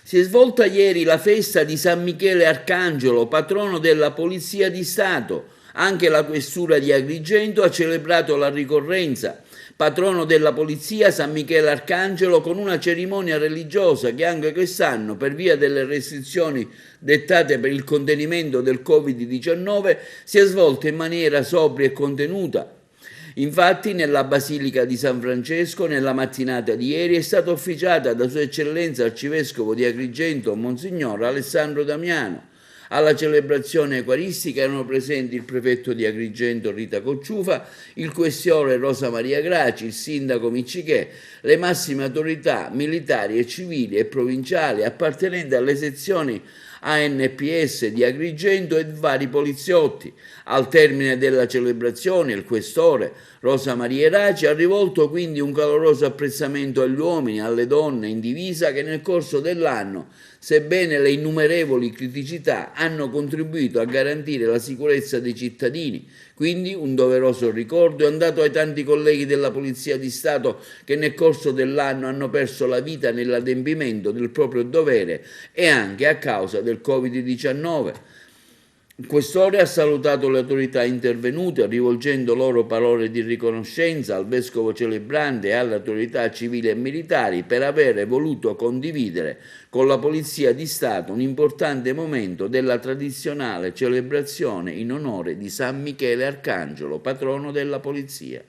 Si è svolta ieri la festa di San Michele Arcangelo, patrono della Polizia di Stato. Anche la questura di Agrigento ha celebrato la ricorrenza. Patrono della Polizia San Michele Arcangelo, con una cerimonia religiosa che anche quest'anno, per via delle restrizioni dettate per il contenimento del Covid-19, si è svolta in maniera sobria e contenuta. Infatti nella Basilica di San Francesco, nella mattinata di ieri, è stata officiata da Sua Eccellenza Arcivescovo di Agrigento, Monsignor Alessandro Damiano. Alla celebrazione eucaristica erano presenti il prefetto di Agrigento Rita Cocciufa, il questiore Rosa Maria Graci, il sindaco Miccichè, le massime autorità militari e civili e provinciali appartenenti alle sezioni ANPS di Agrigento e vari poliziotti. Al termine della celebrazione il questore Rosa Maria Graci ha rivolto quindi un caloroso apprezzamento agli uomini, alle donne in divisa che nel corso dell'anno, sebbene le innumerevoli criticità, hanno contribuito a garantire la sicurezza dei cittadini. Quindi un doveroso ricordo è andato ai tanti colleghi della Polizia di Stato che nel corso dell'anno hanno perso la vita nell'adempimento del proprio dovere e anche a causa del Covid-19. Il questore ha salutato le autorità intervenute, rivolgendo loro parole di riconoscenza al vescovo celebrante e alle autorità civili e militari per aver voluto condividere con la Polizia di Stato un importante momento della tradizionale celebrazione in onore di San Michele Arcangelo, patrono della Polizia.